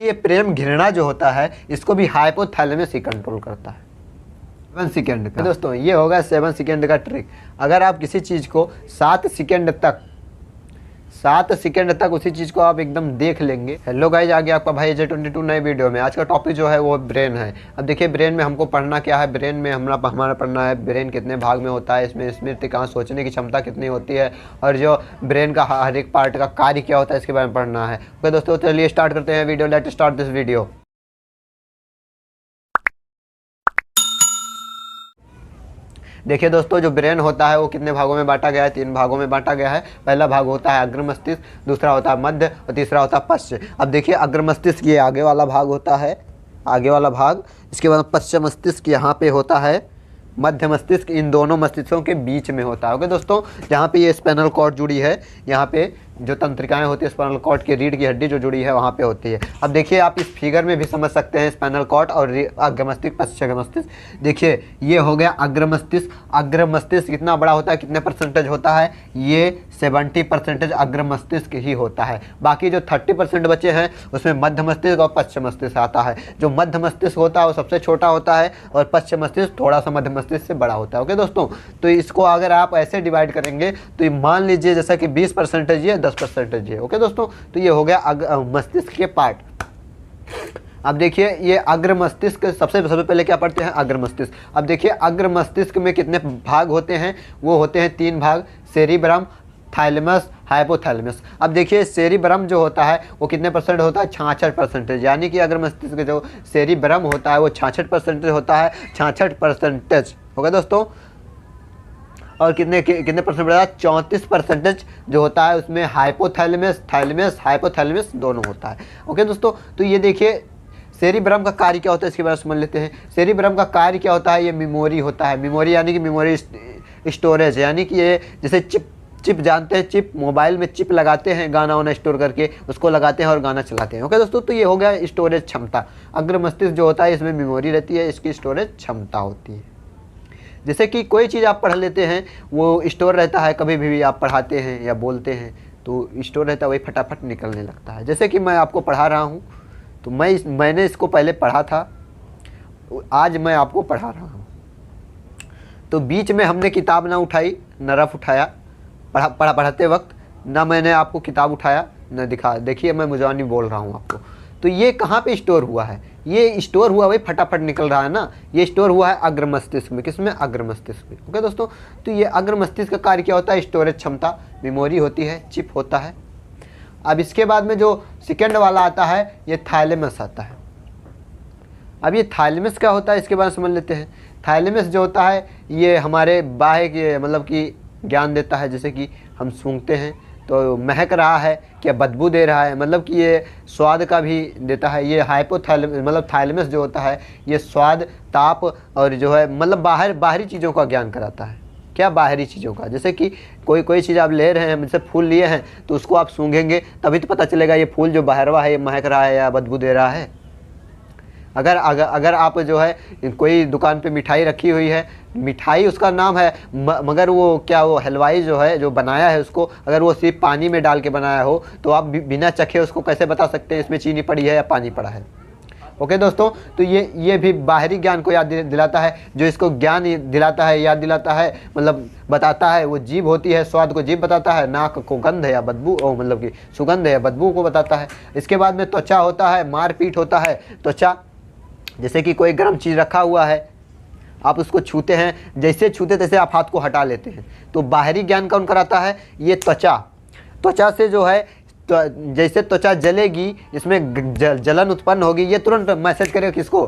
ये प्रेम घृणा जो होता है इसको भी हाइपोथैलेमस ही कंट्रोल करता है। 7 सेकेंड का दोस्तों ये होगा 7 सेकेंड का ट्रिक। अगर आप किसी चीज़ को 7 सेकेंड तक उसी चीज़ को आप एकदम देख लेंगे। हेलो गाइज, आ गया आपका भाई J22 नए वीडियो में। आज का टॉपिक जो है वो ब्रेन है। अब देखिए ब्रेन में हमको पढ़ना क्या है। ब्रेन में हमारा पढ़ना है ब्रेन कितने भाग में होता है, इसमें स्मृति कहाँ, सोचने की क्षमता कितनी होती है, और जो ब्रेन का हर एक पार्ट का कार्य क्या होता है इसके बारे में पढ़ना है। ओके दोस्तों, चलिए स्टार्ट करते हैं video. Let start this video. देखिए दोस्तों, जो ब्रेन होता है वो कितने भागों में बांटा गया है? 3 भागों में बांटा गया है। पहला भाग होता है अग्र मस्तिष्क, दूसरा होता है मध्य और तीसरा होता है पश्च। अब देखिए अग्र मस्तिष्क ये आगे वाला भाग होता है, आगे वाला भाग। इसके बाद पश्च मस्तिष्क यहाँ पे होता है, मध्य मस्तिष्क इन दोनों मस्तिष्कों के बीच में होता है। ओके दोस्तों, जहाँ पे ये स्पाइनल कॉर्ड जुड़ी है, यहाँ पे जो तंत्रिकाएं होती है स्पाइनल कॉर्ड की रीढ़ की हड्डी जो जुड़ी है वहाँ पे होती है। अब देखिए आप इस फिगर में भी समझ सकते हैं स्पाइनल कॉर्ड और अग्र मस्तिष्क, पश्च मस्तिष्क। देखिए ये हो गया अग्र मस्तिष्क। अग्र मस्तिष्क कितना बड़ा होता है, कितने परसेंटेज होता है? ये 70% अग्र मस्तिष्क ही होता है। बाकी जो 30% बचे हैं उसमें मध्य मस्तिष्क और पश्च मस्तिष्क आता है। जो मध्य मस्तिष्क होता है वो सबसे छोटा होता है और पश्च मस्तिष्क थोड़ा सा मध्य मस्तिष्क से बड़ा होता है। ओके दोस्तों, तो इसको अगर आप ऐसे डिवाइड करेंगे तो मान लीजिए जैसा कि 20% ये 10% है। ओके दोस्तों, तो ये हो गया मस्तिष्क के पार्ट। अब देखिए ये अग्र मस्तिष्क, सबसे पहले क्या पढ़ते हैं? अग्र मस्तिष्क। अब देखिए अग्र मस्तिष्क में कितने भाग होते हैं? वो होते हैं 3 भाग, सेरिब्रम, थैलेमस, हाइपोथैलेमस। अब देखिए सेरिब्रम जो होता है वो कितने परसेंट होता है? 66%। यानी कि अग्र मस्तिष्क जो सेरिब्रम होता है वो 66% होता है। 66% होगा दोस्तों। और कितने परसेंट बढ़ा? 34% जो होता है उसमें हाइपोथैलेमस, थैलेमस, हाइपोथैलेमस दोनों होता है। ओके दोस्तों, तो ये देखिए सेरिब्रम का कार्य क्या होता है इसके बारे में समझ लेते हैं। सेरिब्रम का कार्य क्या होता है? ये मेमोरी होता है। मेमोरी यानी कि मेमोरी स्टोरेज, यानी कि ये जैसे चिप जानते हैं, चिप, मोबाइल में चिप लगाते हैं गाना वाना स्टोर करके, उसको लगाते हैं और गाना चलाते हैं। ओके दोस्तों, तो ये हो गया स्टोरेज क्षमता। अग्र मस्तिष्क जो होता है इसमें मेमोरी रहती है, इसकी स्टोरेज क्षमता होती है। जैसे कि कोई चीज़ आप पढ़ लेते हैं वो स्टोर रहता है, कभी भी आप पढ़ाते हैं या बोलते हैं तो स्टोर रहता है, वही फटाफट निकलने लगता है। जैसे कि मैं आपको पढ़ा रहा हूँ तो मैंने इसको पहले पढ़ा था, आज मैं आपको पढ़ा रहा हूँ, तो बीच में हमने किताब ना उठाई ना रफ उठाया, पढ़ाते वक्त ना मैंने आपको किताब उठाया ना दिखा। देखिए मैं मुजानी बोल रहा हूँ आपको, तो ये कहाँ पे स्टोर हुआ है? ये स्टोर हुआ वही फटाफट निकल रहा है ना। ये स्टोर हुआ है अग्र मस्तिष्क में। किसमें? अग्र मस्तिष्क में। ओके दोस्तों, तो ये अग्र मस्तिष्क का कार्य क्या होता है? स्टोरेज क्षमता, मेमोरी होती है, चिप होता है। अब इसके बाद में जो सेकेंड वाला आता है ये थैलेमस आता है। अब ये थैलेमस क्या होता है इसके बारे में समझ लेते हैं। थैलेमस जो होता है ये हमारे बाह्य के मतलब कि ज्ञान देता है। जैसे कि हम सूंघते हैं तो महक रहा है, क्या बदबू दे रहा है, मतलब कि ये स्वाद का भी देता है। ये हाइपोथैलेमस मतलब थैलेमस जो होता है ये स्वाद, ताप और जो है मतलब बाहरी चीज़ों का ज्ञान कराता है। क्या? बाहरी चीज़ों का। जैसे कि कोई चीज़ आप ले रहे हैं, जैसे फूल लिए हैं तो उसको आप सूंघेंगे तभी तो पता चलेगा ये फूल जो बाहरवा है ये महक रहा है या बदबू दे रहा है। अगर आप जो है कोई दुकान पे मिठाई रखी हुई है, मिठाई उसका नाम है मगर वो क्या, वो हलवाई जो है जो बनाया है उसको अगर वो सिर्फ पानी में डाल के बनाया हो तो आप बिना चखे उसको कैसे बता सकते हैं इसमें चीनी पड़ी है या पानी पड़ा है? ओके दोस्तों, तो ये भी बाहरी ज्ञान को याद दिलाता है। जो इसको ज्ञान दिलाता है, याद दिलाता है, मतलब बताता है, वो जीभ होती है, स्वाद को जीभ बताता है, नाक को गंध या बदबू मतलब कि सुगंध या बदबू को बताता है। इसके बाद में त्वचा होता है, मारपीट होता है। त्वचा जैसे कि कोई गर्म चीज़ रखा हुआ है, आप उसको छूते हैं, जैसे छूते तैसे आप हाथ को हटा लेते हैं, तो बाहरी ज्ञान कौन कराता है? ये त्वचा। त्वचा से जो है तो जैसे त्वचा जलेगी, इसमें जलन उत्पन्न होगी, ये तुरंत मैसेज करेगा किसको?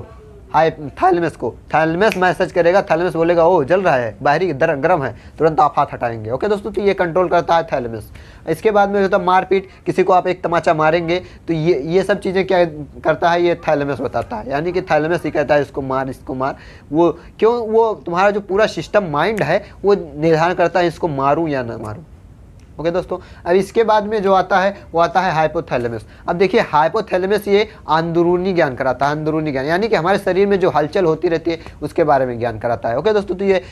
थैलेमस को। थैलेमस मैसेज करेगा, थैलेमस बोलेगा ओ जल रहा है, बाहरी गर्म है, तुरंत आप हाथ हटाएंगे। ओके दोस्तों, तो ये कंट्रोल करता है थैलेमस। इसके बाद में होता है मारपीट। किसी को आप एक तमाचा मारेंगे तो ये सब चीज़ें क्या करता है? ये थैलेमस बताता है। यानी कि थैलेमस ही कहता है इसको मार, इसको मार। वो क्यों? वो तुम्हारा जो पूरा सिस्टम माइंड है वो निर्धारण करता है इसको मारूँ या ना मारूँ। ओके दोस्तों, अब इसके बाद में जो आता है वो आता है हाइपोथैलेमस। अब देखिए हाइपोथैलेमस ये अंदरूनी ज्ञान कराता है, अंदरूनी ज्ञान यानी कि हमारे शरीर में जो हलचल होती रहती है उसके बारे में ज्ञान कराता है। ओके दोस्तों, तो ये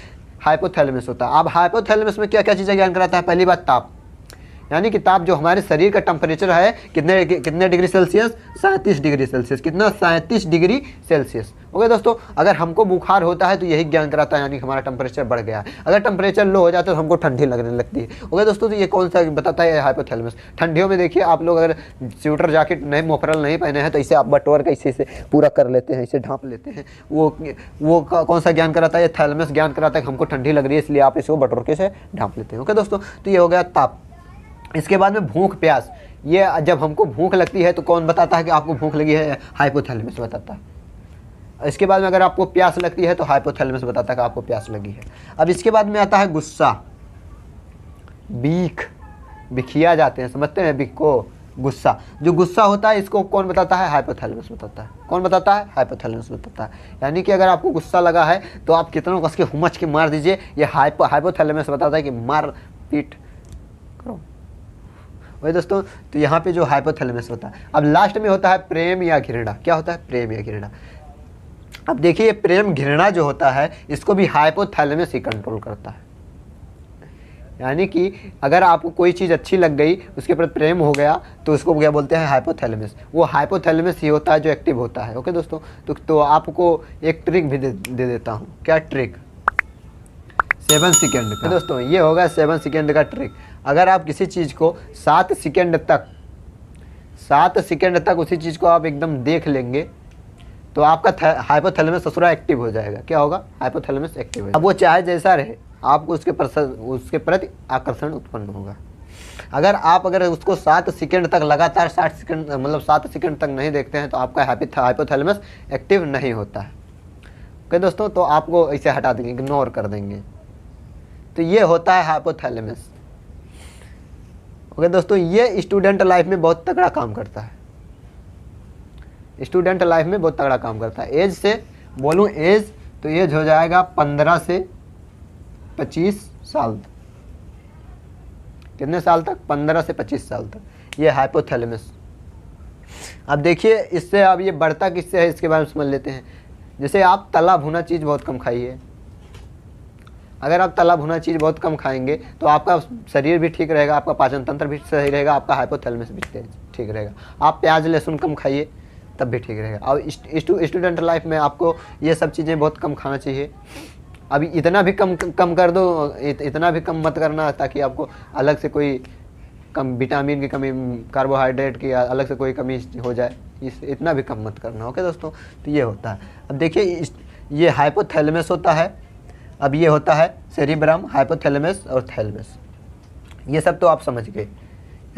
हाइपोथैलेमस होता है। अब हाइपोथैलेमस में क्या क्या चीज़ें ज्ञान कराता है? पहली बात ताप, यानी कि ताप जो हमारे शरीर का टेम्परेचर है कितने डिग्री सेल्सियस, 37 डिग्री सेल्सियस। कितना, 37 डिग्री सेल्सियस। ओके दोस्तों, अगर हमको बुखार होता है तो यही ज्ञान कराता है, यानी कि हमारा टेम्परेचर बढ़ गया है। अगर टेम्परेचर लो हो जाता है तो हमको ठंडी लगने लगती है। ओके दोस्तों, तो ये कौन सा बताता है, हाइपोथैलेमस। ठंडियों में देखिए आप लोग अगर स्वेटर जैकेट नहीं, मोफरल नहीं पहने हैं तो इसे आप बटोर के इसे पूरा कर लेते हैं, इसे ढाँप लेते हैं। वो कौन सा ज्ञान कराता है, थैलेमस ज्ञान कराता है कि हमको ठंडी लग रही है इसलिए आप इसे बटोर के से ढाँप लेते हैं। ओके दोस्तों, तो ये हो गया ताप। इसके बाद में भूख प्यास, ये जब हमको भूख लगती है तो कौन बताता है कि आपको भूख लगी है, हाइपोथैलेमस बताता है। इसके बाद में अगर आपको प्यास लगती है तो हाइपोथैलेमस बताता है कि आपको प्यास लगी है। अब इसके बाद में आता है गुस्सा, बिखिया जाते हैं, समझते हैं बिख को, गुस्सा। जो गुस्सा होता है इसको कौन बताता है, हाइपोथैलेमस बताता है। कौन बताता है, हाइपोथैलेमस बताता है। यानी कि अगर आपको गुस्सा लगा है तो आप कितना कस के हुमच के मार दीजिए, ये हाइपोथैलेमस बताता है कि मार पीट करो। वही दोस्तों, तो यहाँ पे जो हाइपोथैलेमस होता है। अब लास्ट में होता है प्रेम या घृणा। क्या होता है, प्रेम या घृणा। अब देखिए प्रेम घृणा जो होता है इसको भी हाइपोथैलेमस ही कंट्रोल करता है। यानी कि अगर आपको कोई चीज़ अच्छी लग गई, उसके प्रति प्रेम हो गया, तो उसको क्या बोलते हैं, हाइपोथैलेमस। वो हाइपोथैलेमस ही होता है जो एक्टिव होता है। ओके दोस्तों, तो आपको एक ट्रिक भी दे देता हूँ। क्या ट्रिक, 7 सेकेंड का। दोस्तों ये होगा 7 सेकेंड का ट्रिक। अगर आप किसी चीज़ को 7 सेकेंड तक उसी चीज़ को आप एकदम देख लेंगे तो आपका हाइपोथैलेमस ससुरा एक्टिव हो जाएगा। क्या होगा, हाइपोथैलेमस एक्टिव हो जाएगा। अब वो चाहे जैसा रहे, आपको उसके प्रति आकर्षण उत्पन्न होगा। अगर उसको 7 सेकेंड तक लगातार 7 सेकेंड तक नहीं देखते हैं तो आपका हाइपोथैलेमस एक्टिव नहीं होता है। ओके दोस्तों, तो आपको इसे हटा देंगे, इग्नोर कर देंगे। तो ये होता है हाइपोथैलेमस। ओके दोस्तों, ये स्टूडेंट लाइफ में बहुत तगड़ा काम करता है। स्टूडेंट लाइफ में बहुत तगड़ा काम करता है। एज से बोलूँ, एज तो एज हो जाएगा 15 से 25 साल तक। कितने साल तक, 15 से 25 साल तक, ये हाइपोथैलेमस। अब देखिए इससे अब ये बढ़ता किससे है इसके बारे में समझ लेते हैं। जैसे आप तला भुना चीज़ बहुत कम खाइए। अगर आप तला भुना चीज़ बहुत कम खाएंगे तो आपका शरीर भी ठीक रहेगा, आपका पाचन तंत्र भी सही रहेगा, आपका हाइपोथैलेमस भी ठीक रहेगा। आप प्याज लहसुन कम खाइए तब भी ठीक रहेगा। और स्टूडेंट लाइफ में आपको ये सब चीज़ें बहुत कम खाना चाहिए। अभी इतना भी कम कर दो, इतना भी कम मत करना ताकि आपको अलग से कोई कम विटामिन की कमी, कार्बोहाइड्रेट की अलग से कोई कमी हो जाए, इतना भी कम मत करना। ओके दोस्तों, तो ये होता है। अब देखिए ये हाइपोथैलेमस होता है। अब ये होता है सेरिब्रम, हाइपोथैलेमस और थैलेमस। ये सब तो आप समझ गए।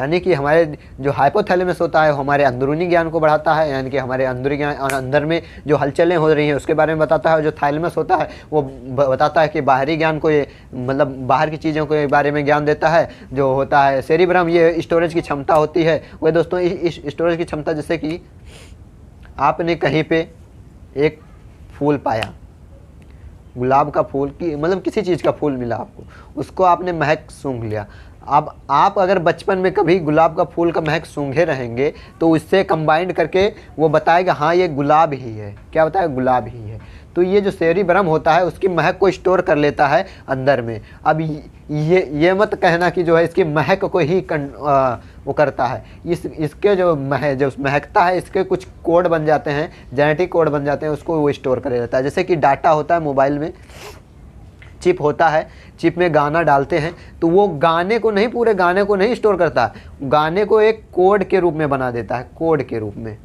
यानी कि हमारे जो हाइपोथैलेमस होता है हमारे अंदरूनी ज्ञान को बढ़ाता है, यानी कि हमारे अंदरूनी ज्ञान और अंदर में जो हलचलें हो रही हैं उसके बारे में बताता है। और जो थैलेमस होता है वो बताता है कि बाहरी ज्ञान को, ये मतलब बाहर की चीज़ों के बारे में ज्ञान देता है। जो होता है सेरिब्रम, ये स्टोरेज की क्षमता होती है। वह दोस्तों इस स्टोरेज की क्षमता, जैसे कि आपने कहीं पर एक फूल पाया, गुलाब का फूल की मतलब किसी चीज़ का फूल मिला आपको, उसको आपने महक सूंघ लिया। अब आप अगर बचपन में कभी गुलाब का फूल का महक सूंघे रहेंगे तो इससे कंबाइंड करके वो बताएगा हाँ ये गुलाब ही है। क्या बताएगा, गुलाब ही है। तो ये जो सेरिब्रम होता है उसकी महक को स्टोर कर लेता है अंदर में। अब ये मत कहना कि जो है इसकी महक को ही वो करता है। इसके जो महकता है, इसके कुछ कोड बन जाते हैं, जेनेटिक कोड बन जाते हैं, उसको वो स्टोर करे रहता है। जैसे कि डाटा होता है मोबाइल में, चिप होता है, चिप में गाना डालते हैं तो वो गाने को नहीं, पूरे गाने को नहीं स्टोर करता, गाने को एक कोड के रूप में बना देता है। कोड के रूप में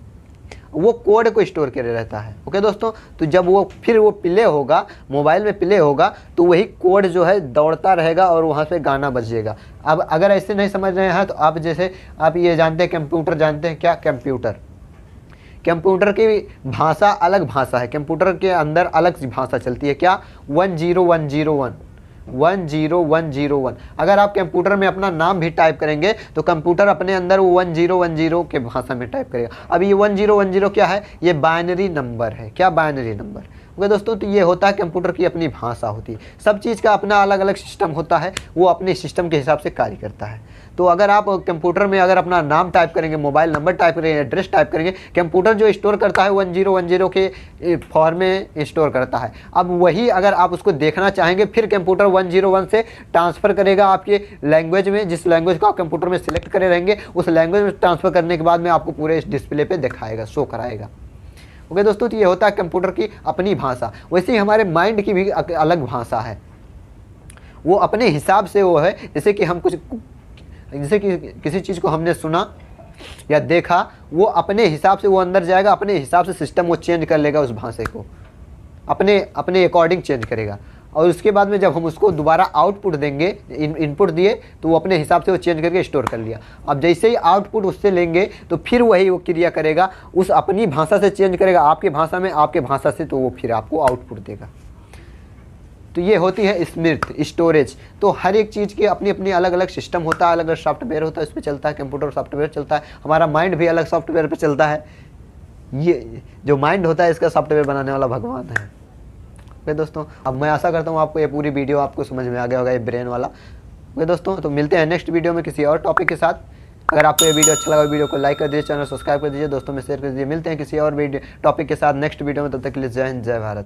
वो कोड को स्टोर करे रहता है। ओके दोस्तों, तो जब वो फिर वो प्ले होगा, मोबाइल में प्ले होगा तो वही कोड जो है दौड़ता रहेगा और वहाँ से गाना बजेगा। अब अगर ऐसे नहीं समझ रहे हैं तो आप जैसे आप ये जानते हैं, कंप्यूटर जानते हैं क्या, कंप्यूटर की भाषा अलग भाषा है। कंप्यूटर के अंदर अलग सी भाषा चलती है। क्या, 10101 अगर आप कंप्यूटर में अपना नाम भी टाइप करेंगे तो कंप्यूटर अपने अंदर वो 1010 के भाषा में टाइप करेगा। अब ये 1010 क्या है, ये बाइनरी नंबर है। क्या, बाइनरी नंबर। ओके दोस्तों, तो ये होता है कंप्यूटर की अपनी भाषा होती है। सब चीज़ का अपना अलग अलग सिस्टम होता है, वो अपने सिस्टम के हिसाब से कार्य करता है। तो अगर आप कंप्यूटर में अगर अपना नाम टाइप करेंगे, मोबाइल नंबर टाइप करेंगे, एड्रेस टाइप करेंगे, कंप्यूटर जो स्टोर करता है 1010 के फॉर्म में स्टोर करता है। अब वही अगर आप उसको देखना चाहेंगे, फिर कंप्यूटर 101 से ट्रांसफ़र करेगा आपके लैंग्वेज में, जिस लैंग्वेज को आप कंप्यूटर में सिलेक्ट करे रहेंगे उस लैंग्वेज में ट्रांसफ़र करने के बाद में आपको पूरे इस डिस्प्ले पे दिखाएगा, शो कराएगा। ओके दोस्तों, तो ये होता है कंप्यूटर की अपनी भाषा। वैसे ही हमारे माइंड की भी अलग भाषा है, वो अपने हिसाब से वो है। जैसे कि हम कुछ, जैसे कि किसी चीज़ को हमने सुना या देखा, वो अपने हिसाब से वो अंदर जाएगा, अपने हिसाब से सिस्टम वो चेंज कर लेगा, उस भाषा को अपने अकॉर्डिंग चेंज करेगा। और उसके बाद में जब हम उसको दोबारा आउटपुट देंगे, इनपुट दिए तो वो अपने हिसाब से वो चेंज करके स्टोर कर लिया। अब जैसे ही आउटपुट उससे लेंगे तो फिर वही वो क्रिया करेगा, उस अपनी भाषा से चेंज करेगा आपके भाषा में, आपके भाषा से, तो वो फिर आपको आउटपुट देगा। तो ये होती है स्मृति, स्टोरेज। तो हर एक चीज़ की अपनी अपनी अलग अलग सिस्टम होता है, अलग अलग सॉफ्टवेयर होता है, उस पर चलता है। कंप्यूटर सॉफ्टवेयर चलता है, हमारा माइंड भी अलग सॉफ्टवेयर पे चलता है। ये जो माइंड होता है इसका सॉफ्टवेयर बनाने वाला भगवान है। ओके दोस्तों, अब मैं आशा करता हूँ आपको ये पूरी वीडियो आपको समझ में आ गया होगा, ये ब्रेन वाला। ओके दोस्तों, तो मिलते हैं नेक्स्ट वीडियो में किसी और टॉपिक के साथ। अगर आपको ये वीडियो अच्छा लगा, वीडियो को लाइक कर दीजिए, चैनल सब्सक्राइब कर दीजिए, दोस्तों में शेयर कर दीजिए। मिलते हैं किसी और वीडियो टॉपिक के साथ नेक्स्ट वीडियो में, तब तक के लिए जय हिंद, जय भारत।